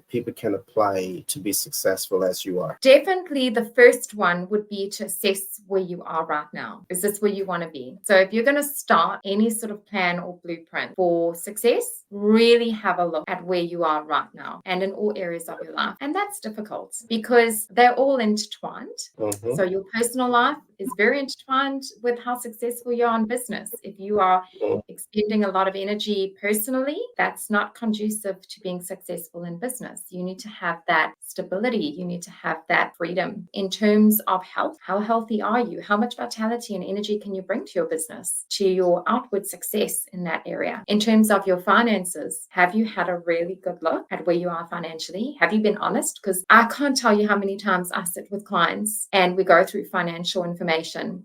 people can apply to be successful as you are? Definitely the first one would be to assess where you are right now. Is this where you want to be? So if you're going to start any sort of plan or blueprint for success, really have a look at where you are right now and in all areas of your life. And that's difficult because they're all intertwined. Mhm. So your personal life is very intertwined with how successful you are in business. If you are expending a lot of energy personally, that's not conducive to being successful in business. You need to have that stability. You need to have that freedom. In terms of health, how healthy are you? How much vitality and energy can you bring to your business, to your outward success in that area? In terms of your finances, have you had a really good look at where you are financially? Have you been honest? Because I can't tell you how many times I sit with clients and we go through financial information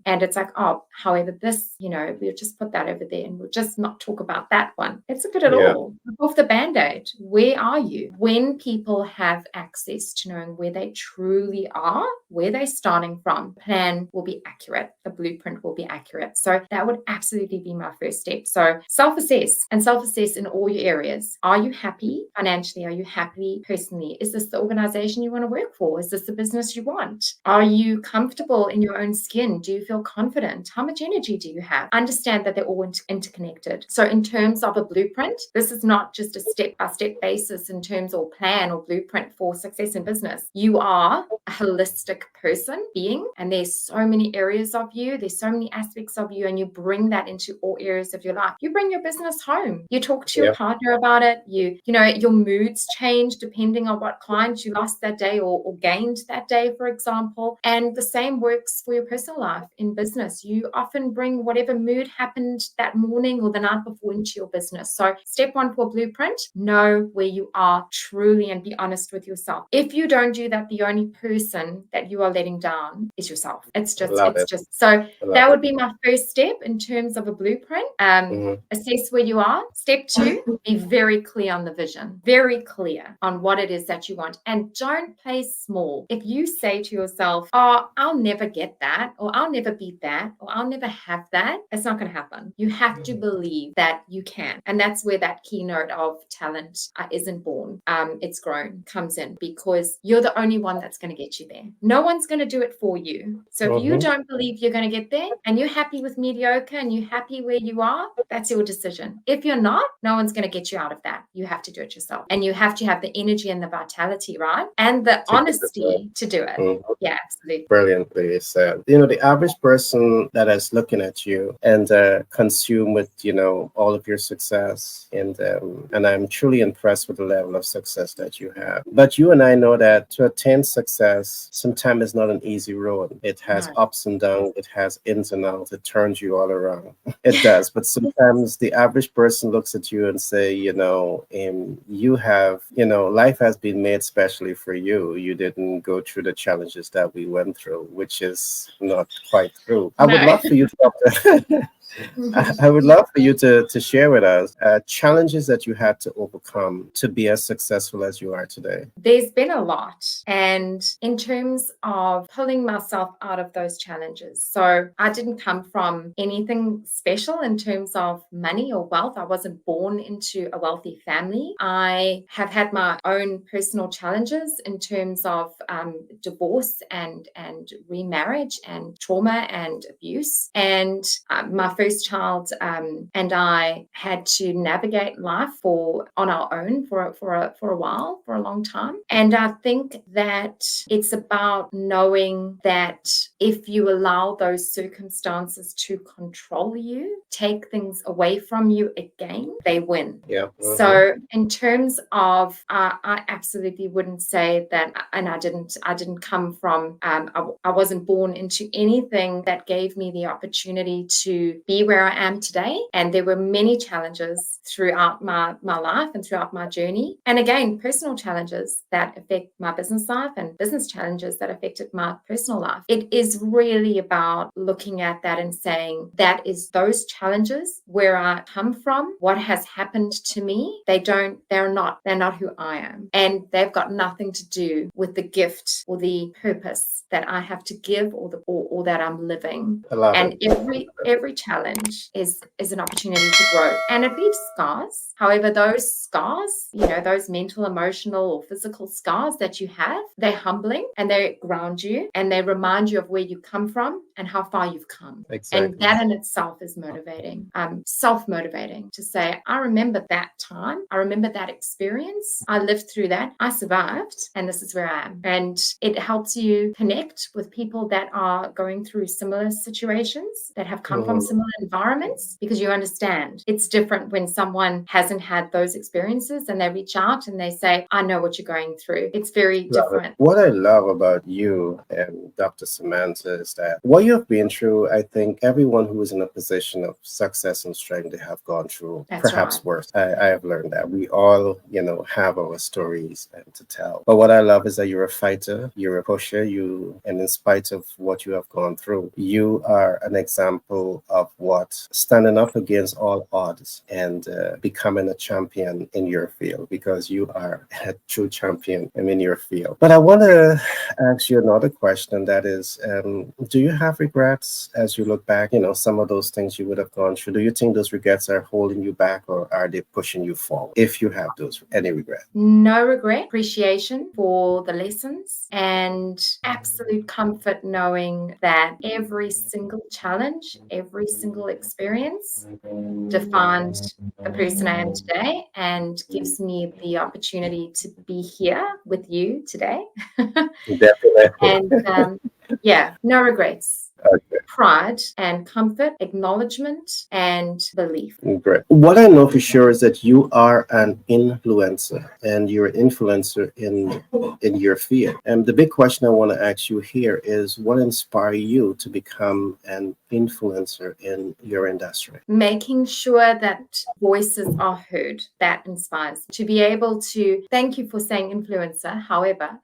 and it's like, oh, however, this, we'll just put that over there and we'll just not talk about that one. It's a good at all. Rip off the Band-Aid. Where are you? When people have access to knowing where they truly are, where they're starting from, plan will be accurate. The blueprint will be accurate. So that would absolutely be my first step. So self-assess in all your areas. Are you happy financially? Are you happy personally? Is this the organization you want to work for? Is this the business you want? Are you comfortable in your own skin? Do you feel confident? How much energy do you have? Understand that they're all interconnected. So in terms of a blueprint, this is not just a step-by-step basis in terms or plan or blueprint for success in business. You are a holistic person, being, and there's so many areas of you, there's so many aspects of you, and you bring that into all areas of your life. You bring your business home. You talk to your partner about it. Your moods change depending on what client you lost that day or gained that day, for example. And the same works for your personal life in business. You often bring whatever mood happened that morning or the night before into your business. So step one for blueprint, know where you are truly and be honest with yourself. If you don't do that, the only person that you are letting down is yourself. So that would be my first step in terms of a blueprint. Assess where you are. Step two, be very clear on the vision, very clear on what it is that you want, and don't play small. If you say to yourself, oh, I'll never get that, or I'll never beat that, or I'll never have that, it's not going to happen. You have to believe that you can. And that's where that keynote of talent isn't born. It's grown, comes in, because you're the only one that's going to get you there. No one's going to do it for you. So if you don't believe you're going to get there and you're happy with mediocre and you're happy where you are, that's your decision. If you're not, no one's going to get you out of that. You have to do it yourself. And you have to have the energy and the vitality, right? And the honesty to do it. Mhm. Yeah, absolutely. Brilliantly said. The average person that is looking at you and consume with, all of your success, and I'm truly impressed with the level of success that you have. But you and I know that to attain success, sometimes it's not an easy road. It has ups and downs. It has ins and outs. It turns you all around. It does. But sometimes the average person looks at you and say, you have, life has been made specially for you. You didn't go through the challenges that we went through, which is not quite true. I would love for you to I would love for you to share with us challenges that you had to overcome to be as successful as you are today. There's been a lot. And in terms of pulling myself out of those challenges, so I didn't come from anything special in terms of money or wealth. I wasn't born into a wealthy family. I have had my own personal challenges in terms of divorce and remarriage and trauma and abuse. And my first child and I had to navigate life on our own for a while, for a long time. And I think that it's about knowing that if you allow those circumstances to control you, take things away from you again, they win. Yeah. So in terms of, I absolutely wouldn't say that, and I didn't come from, I wasn't born into anything that gave me the opportunity to be where I am today. And there were many challenges throughout my life and throughout my journey. And again, personal challenges that affect my business life and business challenges that affected my personal life. It is really about looking at that and saying that is those challenges where I come from, what has happened to me. They're not who I am. And they've got nothing to do with the gift or the purpose that I have to give or that I'm living. I love And it. every challenge is an opportunity to grow. And it leaves scars. However, those scars, those mental, emotional, or physical scars that you have, they're humbling and they ground you and they remind you of where you come from and how far you've come. Exactly. And that in itself is motivating, self-motivating to say, I remember that time. I remember that experience. I lived through that. I survived and this is where I am. And it helps you connect with people that are going through similar situations, that have come from similar environments, because you understand it's different when someone hasn't had those experiences and they reach out and they say, I know what you're going through. It's very different. What I love about you and Dr. Samantha is that what you have been through, I think everyone who is in a position of success and strength, they have gone through. That's Perhaps right. worse. I have learned that we all, have our stories to tell. But what I love is that you're a fighter, you're a pusher, and in spite of what you have gone through, you are an example of what standing up against all odds and becoming a champion in your field, because you are a true champion in your field. But I want to ask you another question, that is, do you have regrets as you look back, some of those things you would have gone through? Do you think those regrets are holding you back, or are they pushing you forward? If you have any regret? No regret, appreciation for the lessons, and absolute comfort knowing that every single challenge, every single experience defined the person I am today and gives me the opportunity to be here with you today. Definitely. And no regrets. Okay. Pride and comfort, acknowledgement and belief. Great. What I know for sure is that you are an influencer, and you're an influencer in your field. And the big question I want to ask you here is, what inspired you to become an influencer in your industry? Making sure that voices are heard, that inspires. To be able to, thank you for saying influencer, however,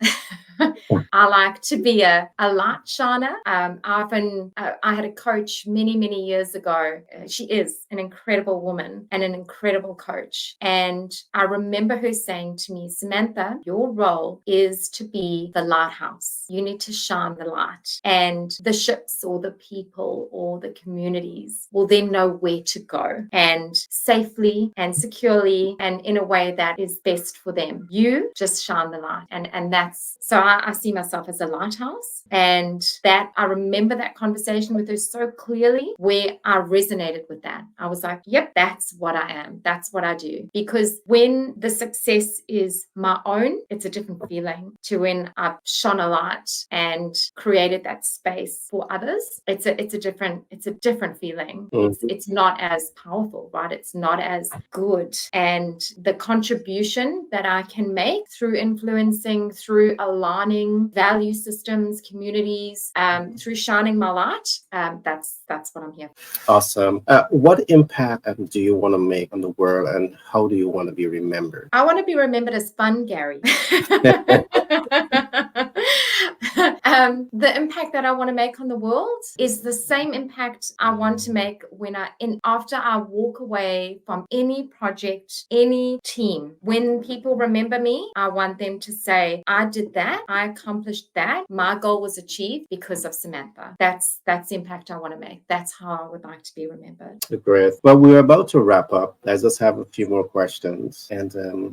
I like to be a light shiner. I had a coach many years ago. She is an incredible woman and an incredible coach. And I remember her saying to me, Samantha, your role is to be the lighthouse. you need to shine the light, and the ships or the people or the communities will then know where to go, and safely and securely and in a way that is best for them. You just shine the light. And that's, so I see myself as a lighthouse, and that I remember that conversation with her so clearly, where I resonated with that. I was like, yep, that's what I am. That's what I do. Because when the success is my own, it's a different feeling to when I've shone a light and created that space for others. It's a different feeling. It's not as powerful, right? It's not as good. And the contribution that I can make through influencing, through aligning value systems, communities, through shining my light, that's what I'm here for. Awesome. What impact do you want to make on the world, and how do you want to be remembered? I want to be remembered as fun, Gary. The impact that I want to make on the world is the same impact I want to make after I walk away from any project, any team. When people remember me, I want them to say, I did that, I accomplished that, my goal was achieved because of Samantha. That's the impact I want to make. That's how I would like to be remembered. Great. Well, we're about to wrap up. I just have a few more questions. And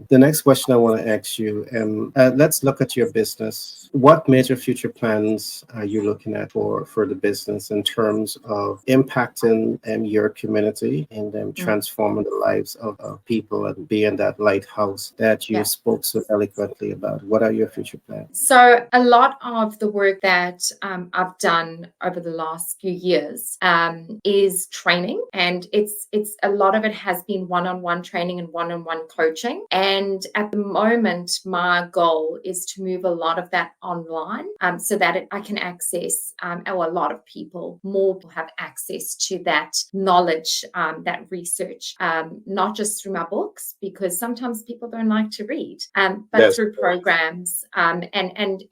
the next question I want to ask you, let's look at your business. What major future plans are you looking at for the business in terms of impacting your community and transforming the lives of people and being that lighthouse that you spoke so eloquently about? What are your future plans? So a lot of the work that I've done over the last few years is training, and it's a lot of it has been one-on-one training and one-on-one coaching. And at the moment, my goal is to move a lot of that online, so that I can access, or a lot of people, more will have access to that knowledge, that research, not just through my books, because sometimes people don't like to read, but through programs and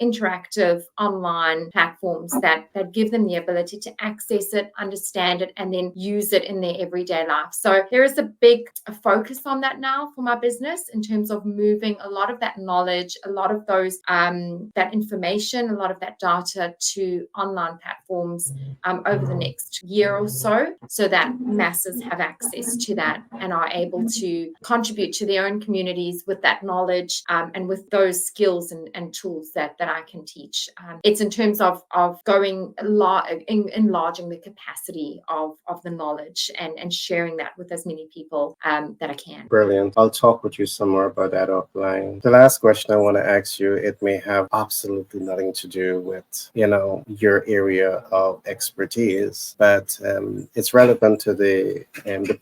interactive online platforms that give them the ability to access it, understand it, and then use it in their everyday life. So there is a big focus on that now for my business, in terms of moving a lot of that knowledge, a lot of those that information, a lot of that data to online platforms over the next year or so that masses have access to that and are able to contribute to their own communities with that knowledge, and with those skills and tools that I can teach. It's in terms of going enlarging the capacity of the knowledge and sharing that with as many people that I can. Brilliant. I'll talk with you some more about that offline. The last question I want to ask you, it may have absolutely nothing to do with, your area of expertise, but it's relevant to the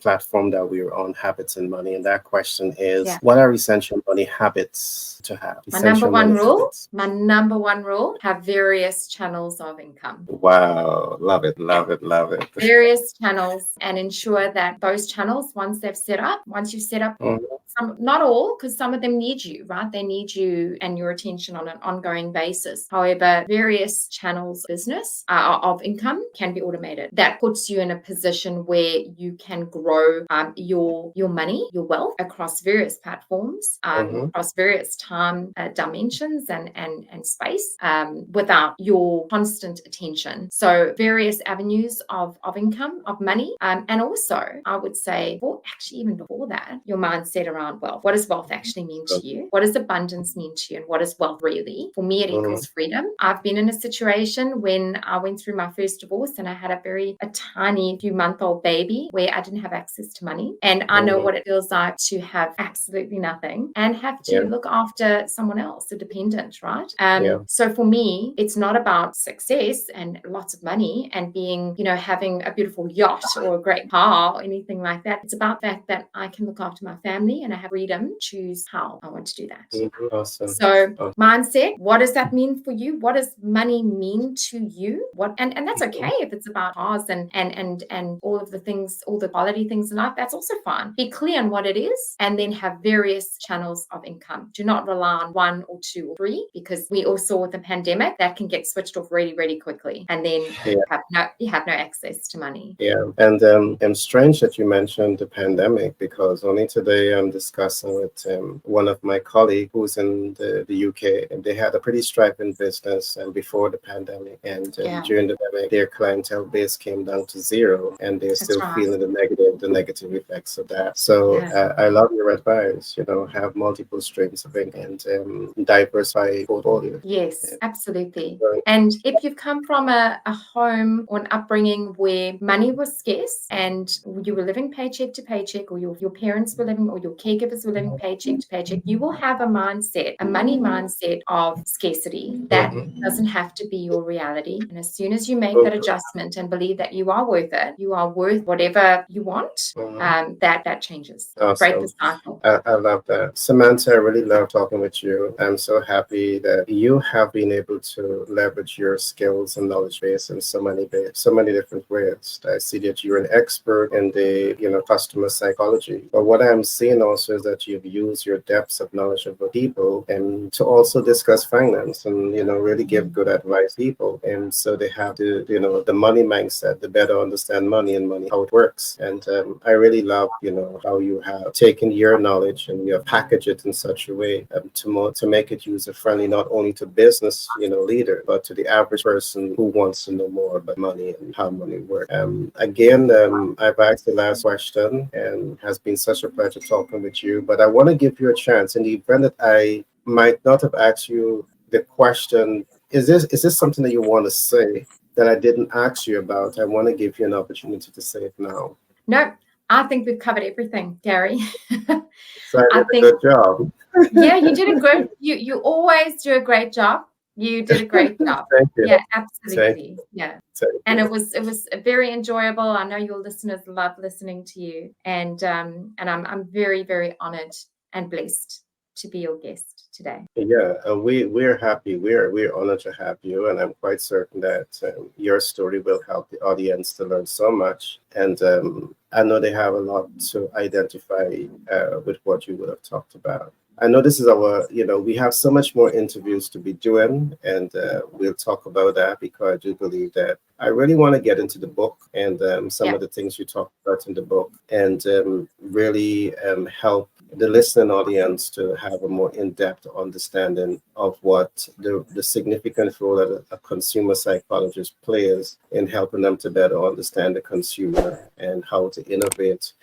platform that we're on, Habits and Money. And that question is, what are essential money habits to have? My number one rule, have various channels of income. Wow. Love it, love it, love it. Various channels, and ensure that those channels, once you've set up, some, not all, because some of them need you, right? They need you and your attention on an ongoing basis. However, various channels of business of income can be automated. That puts you in a position where you can grow your money, your wealth, across various platforms, across various time dimensions and space, without your constant attention. So various avenues of income, of money, and also I would say, even before that, your mindset around wealth. What does wealth actually mean to you? What does abundance mean to you? And what is wealth really? For me, it equals freedom. I've been in a situation when I went through my first divorce and I had a tiny few-month-old baby where I didn't have access to money. And I know what it feels like to have absolutely nothing and have to look after someone else, a dependent, right? So for me, it's not about success and lots of money and being, having a beautiful yacht or a great car or anything like that. It's about the fact that I can look after my family and I have freedom to choose how I want to do that. Awesome. So mindset, what does that mean for you? What does money mean to you? And that's okay if it's about cars and all of the things, all the quality things in life. That's also fine. Be clear on what it is, and then have various channels of income. Do not rely on one or two or three, because we all saw with the pandemic that can get switched off really, really quickly, and then you have no access to money. And strange that you mentioned the pandemic. pandemic, because only today I'm discussing with one of my colleagues who's in the UK, and they had a pretty striving business and before the pandemic, and during the pandemic their clientele base came down to zero, and they're still feeling the negative effects of that. So I love your advice, have multiple streams of income and diversify portfolio. Yes, absolutely. And if you've come from a home or an upbringing where money was scarce and you were living paycheck to paycheck, or your parents were living, or your caregivers were living paycheck to paycheck, you will have a money mindset of scarcity. That doesn't have to be your reality. And as soon as you make that adjustment and believe that you are worth it, you are worth whatever you want, that changes. Awesome. Break the cycle. I love that. Samantha, I really love talking with you. I'm so happy that you have been able to leverage your skills and knowledge base in so many different ways. I see that you're an expert in the customer psychology. But what I'm seeing also is that you've used your depths of knowledge of people and to also discuss finance and really give good advice to people. And so they have to the money mindset, to better understand money and how it works. And I really love how you have taken your knowledge and you have packaged it in such a way to make it user friendly, not only to business leader, but to the average person who wants to know more about money and how money works. Again, I've asked the last question, and has been such a pleasure talking with you. But I want to give you a chance in the event that I might not have asked you the question. Is this something that you want to say that I didn't ask you about? I want to give you an opportunity to say it now. No, I think we've covered everything, Gary. So I did a good job. Yeah, you did a great. You always do a great job. You did a great job. Thank you. Yeah, absolutely. Yeah. And you. it was very enjoyable. I know your listeners love listening to you, and I'm very, very honored and blessed to be your guest today. Yeah, we're happy. We're honored to have you, and I'm quite certain that your story will help the audience to learn so much. And I know they have a lot to identify with what you would have talked about. I know this is we have so much more interviews to be doing, and we'll talk about that, because I do believe that I really want to get into the book and some of the things you talked about in the book, and really help the listening audience to have a more in-depth understanding of what the significant role that a consumer psychologist plays in helping them to better understand the consumer and how to innovate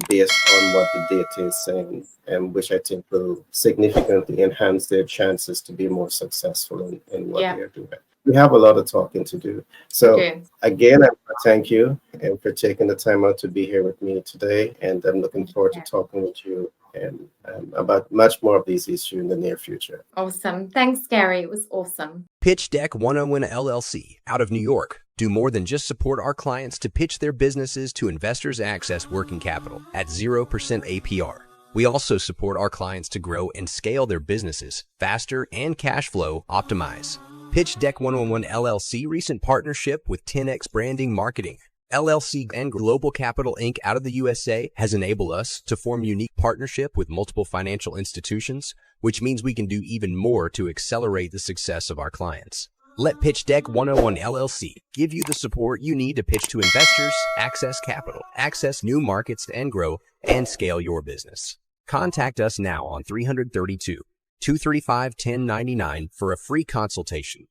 based on what the data is saying, and which I think will significantly enhance their chances to be more successful in what they're doing. We have a lot of talking to do. So again, I thank you and for taking the time out to be here with me today. And I'm looking forward to talking with you and about much more of these issues in the near future. Awesome. Thanks, Gary. It was awesome. Pitch Deck 101 LLC out of New York do more than just support our clients to pitch their businesses to investors access working capital at 0% APR. We also support our clients to grow and scale their businesses faster and cash flow optimize. Pitch Deck 101 LLC recent partnership with 10X Branding Marketing LLC and Global Capital Inc. out of the USA has enabled us to form unique partnership with multiple financial institutions, which means we can do even more to accelerate the success of our clients. Let Pitch Deck 101 LLC give you the support you need to pitch to investors, access capital, access new markets, and grow and scale your business. Contact us now on 332-235-1099 for a free consultation.